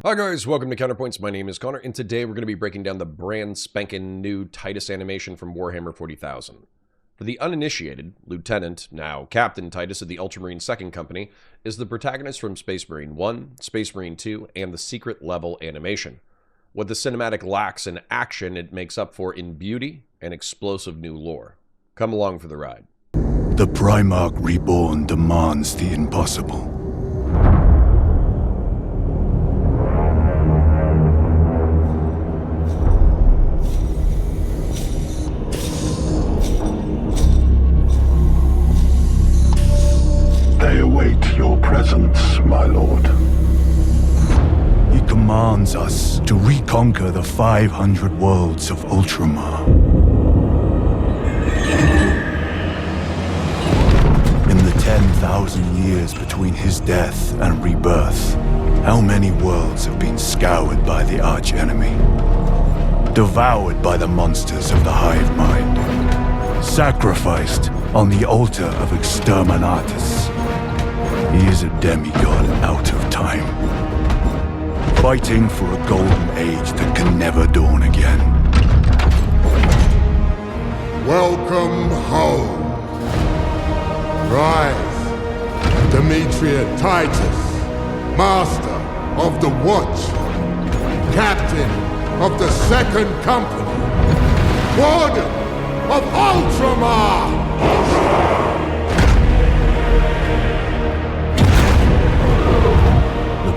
Hi guys, welcome to Counterpoints. My name is Connor, and today we're going to be breaking down the brand spanking new Titus animation from Warhammer 40,000. For the uninitiated, Lieutenant, now Captain Titus of the Ultramarine 2nd Company, is the protagonist from Space Marine 1, Space Marine 2, and the Secret Level animation. What the cinematic lacks in action, it makes up for in beauty and explosive new lore. Come along for the ride. The Primarch Reborn demands the impossible. They await your presence, my lord. He commands us to reconquer the 500 worlds of Ultramar. In the 10,000 years between his death and rebirth, how many worlds have been scoured by the archenemy? Devoured by the monsters of the hive mind? Sacrificed on the altar of Exterminatus? He is a demigod out of time, fighting for a golden age that can never dawn again. Welcome home. Rise, Demetria Titus, Master of the Watch, Captain of the 2nd Company, Warden of Ultramar!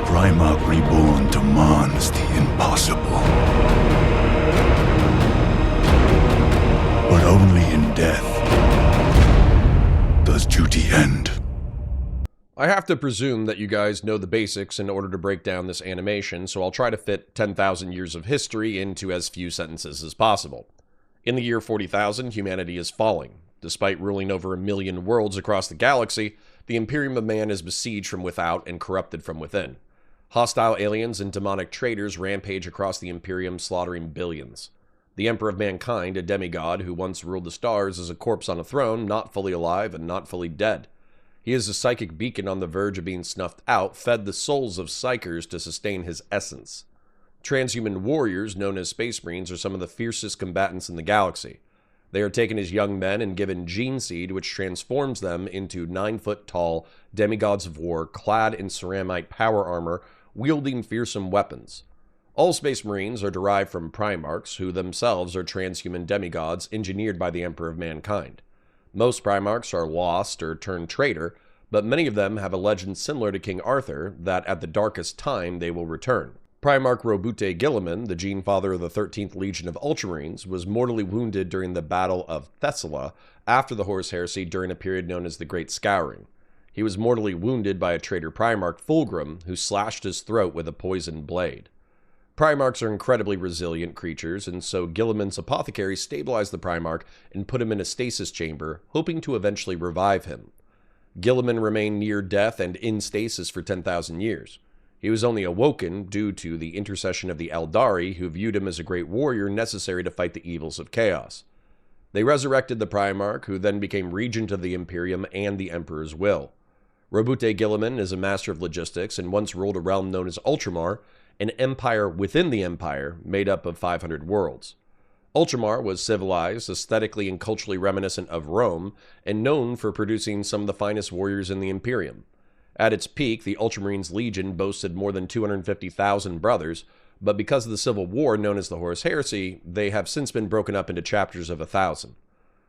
Primarch Reborn demands the impossible. But only in death does duty end. I have to presume that you guys know the basics in order to break down this animation, so I'll try to fit 10,000 years of history into as few sentences as possible. In the year 40,000, humanity is falling. Despite ruling over 1 million worlds across the galaxy, the Imperium of Man is besieged from without and corrupted from within. Hostile aliens and demonic traitors rampage across the Imperium, slaughtering billions. The Emperor of Mankind, a demigod who once ruled the stars, is a corpse on a throne, not fully alive and not fully dead. He is a psychic beacon on the verge of being snuffed out, fed the souls of psychers to sustain his essence. Transhuman warriors, known as Space Marines, are some of the fiercest combatants in the galaxy. They are taken as young men and given gene seed, which transforms them into 9-foot-tall demigods of war, clad in ceramite power armor, wielding fearsome weapons. All Space Marines are derived from Primarchs, who themselves are transhuman demigods engineered by the Emperor of Mankind. Most Primarchs are lost or turned traitor, but many of them have a legend similar to King Arthur, that at the darkest time they will return. Primarch Roboute Guilliman, the gene father of the 13th Legion of Ultramarines, was mortally wounded during the Battle of Thessalia after the Horus Heresy during a period known as the Great Scouring. He was mortally wounded by a traitor Primarch, Fulgrim, who slashed his throat with a poisoned blade. Primarchs are incredibly resilient creatures, and so Guilliman's apothecary stabilized the Primarch and put him in a stasis chamber, hoping to eventually revive him. Guilliman remained near death and in stasis for 10,000 years. He was only awoken due to the intercession of the Eldari, who viewed him as a great warrior necessary to fight the evils of chaos. They resurrected the Primarch, who then became regent of the Imperium and the Emperor's will. Roboute Guilliman is a master of logistics and once ruled a realm known as Ultramar, an empire within the empire made up of 500 worlds. Ultramar was civilized, aesthetically and culturally reminiscent of Rome, and known for producing some of the finest warriors in the Imperium. At its peak, the Ultramarines Legion boasted more than 250,000 brothers, but because of the civil war known as the Horus Heresy, they have since been broken up into chapters of 1,000.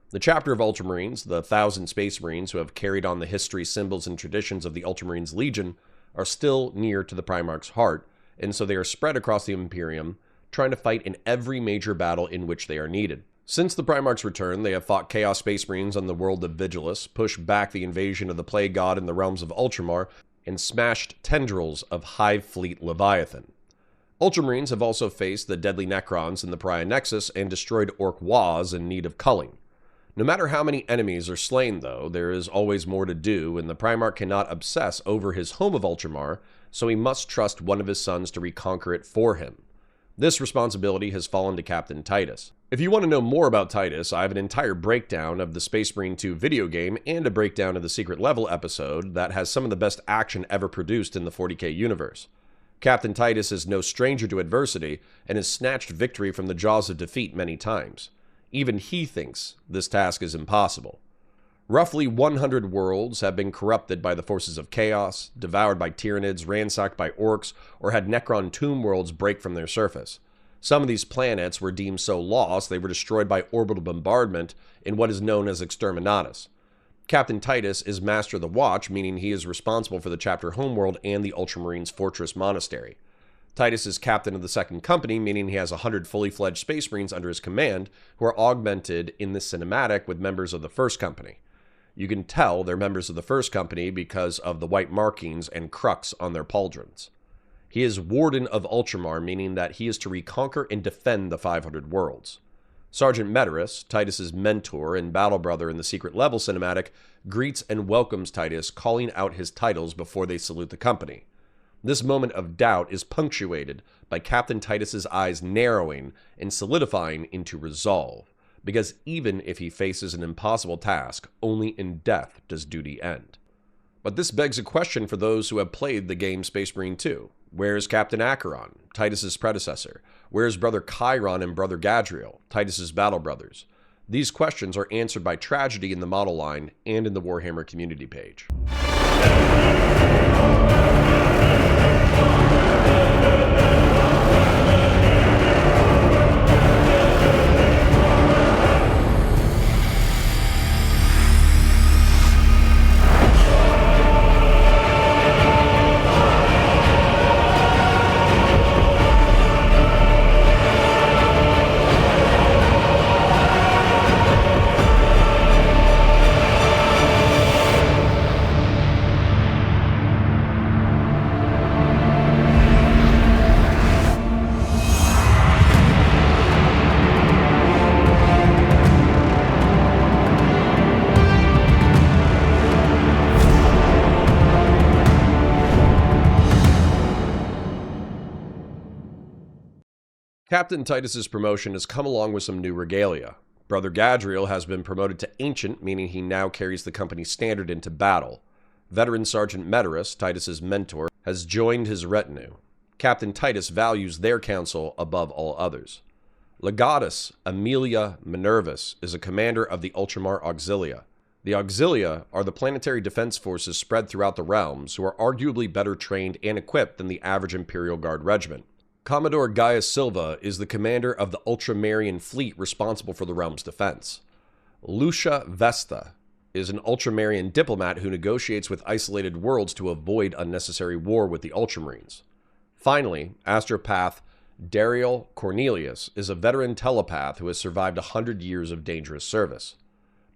The chapter of Ultramarines, the 1,000 Space Marines who have carried on the history, symbols, and traditions of the Ultramarines Legion, are still near to the Primarch's heart, and so they are spread across the Imperium, trying to fight in every major battle in which they are needed. Since the Primarch's return, they have fought Chaos Space Marines on the world of Vigilus, pushed back the invasion of the Plague God in the realms of Ultramar, and smashed tendrils of Hive Fleet Leviathan. Ultramarines have also faced the deadly Necrons in the Pariah Nexus and destroyed Orc Waz in need of culling. No matter how many enemies are slain, though, there is always more to do, and the Primarch cannot obsess over his home of Ultramar, so he must trust one of his sons to reconquer it for him. This responsibility has fallen to Captain Titus. If you want to know more about Titus, I have an entire breakdown of the Space Marine 2 video game and a breakdown of the Secret Level episode that has some of the best action ever produced in the 40k universe. Captain Titus is no stranger to adversity and has snatched victory from the jaws of defeat many times. Even he thinks this task is impossible. Roughly 100 worlds have been corrupted by the forces of chaos, devoured by Tyranids, ransacked by orcs, or had Necron tomb worlds break from their surface. Some of these planets were deemed so lost they were destroyed by orbital bombardment in what is known as Exterminatus. Captain Titus is Master of the Watch, meaning he is responsible for the chapter homeworld and the Ultramarines' Fortress Monastery. Titus is captain of the Second Company, meaning he has 100 fully fledged Space Marines under his command, who are augmented in this cinematic with members of the First Company. You can tell they're members of the First Company because of the white markings and crux on their pauldrons. He is Warden of Ultramar, meaning that he is to reconquer and defend the 500 worlds. Sergeant Meteorus, Titus's mentor and battle brother in the Secret Level cinematic, greets and welcomes Titus, calling out his titles before they salute the company. This moment of doubt is punctuated by Captain Titus's eyes narrowing and solidifying into resolve, because even if he faces an impossible task, only in death does duty end. But this begs a question for those who have played the game Space Marine 2. Where's Captain Acheron, Titus's predecessor? Where's Brother Chiron and Brother Gadriel, Titus's battle brothers? These questions are answered by tragedy in the model line and in the Warhammer community page. Captain Titus's promotion has come along with some new regalia. Brother Gadriel has been promoted to Ancient, meaning he now carries the company's standard into battle. Veteran Sergeant Meteorus, Titus's mentor, has joined his retinue. Captain Titus values their counsel above all others. Legatus Aemilia Minervus is a commander of the Ultramar Auxilia. The Auxilia are the planetary defense forces spread throughout the realms who are arguably better trained and equipped than the average Imperial Guard regiment. Commodore Gaius Silva is the commander of the Ultramarian fleet responsible for the realm's defense. Lucia Vesta is an Ultramarian diplomat who negotiates with isolated worlds to avoid unnecessary war with the Ultramarines. Finally, astropath Dariel Cornelius is a veteran telepath who has survived 100 years of dangerous service.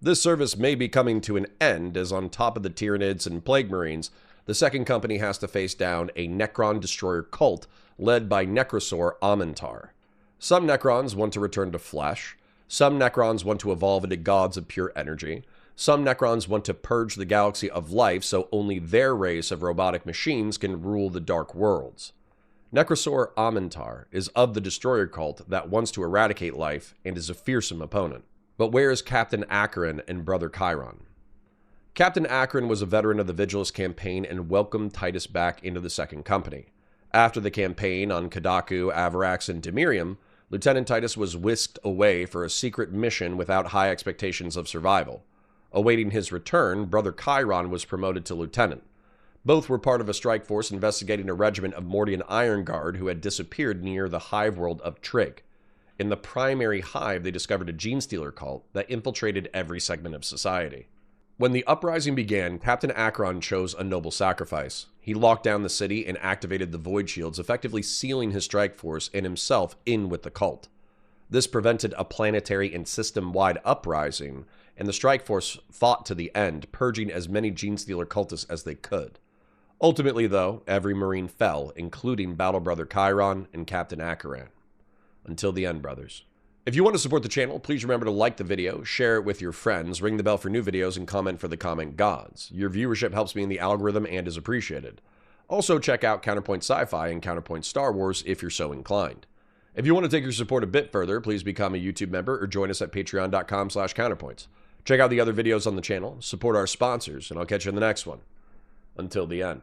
This service may be coming to an end, as on top of the Tyranids and Plague Marines, the Second Company has to face down a Necron destroyer cult led by Necrosaur Amentar. Some Necrons want to return to flesh, some Necrons want to evolve into gods of pure energy, some Necrons want to purge the galaxy of life so only their race of robotic machines can rule the dark worlds. Necrosaur Amentar is of the destroyer cult that wants to eradicate life and is a fearsome opponent. But where is Captain Acheron and Brother Chiron? Captain Acheron was a veteran of the Vigilus campaign and welcomed Titus back into the Second Company. After the campaign on Kadaku, Avarax, and Demirium, Lieutenant Titus was whisked away for a secret mission without high expectations of survival. Awaiting his return, Brother Chiron was promoted to lieutenant. Both were part of a strike force investigating a regiment of Mordian Iron Guard who had disappeared near the hive world of Trig. In the primary hive, they discovered a gene-stealer cult that infiltrated every segment of society. When the uprising began, Captain Acheron chose a noble sacrifice. He locked down the city and activated the Void Shields, effectively sealing his strike force and himself in with the cult. This prevented a planetary and system-wide uprising, and the strike force fought to the end, purging as many gene-stealer cultists as they could. Ultimately, though, every Marine fell, including Battle Brother Chiron and Captain Acheron. Until the end, brothers. If you want to support the channel, please remember to like the video, share it with your friends, ring the bell for new videos, and comment for the comment gods. Your viewership helps me in the algorithm and is appreciated. Also, check out Counterpoint Sci-Fi and Counterpoint Star Wars if you're so inclined. If you want to take your support a bit further, please become a YouTube member or join us at patreon.com/counterpoints. Check out the other videos on the channel, support our sponsors, and I'll catch you in the next one. Until the end.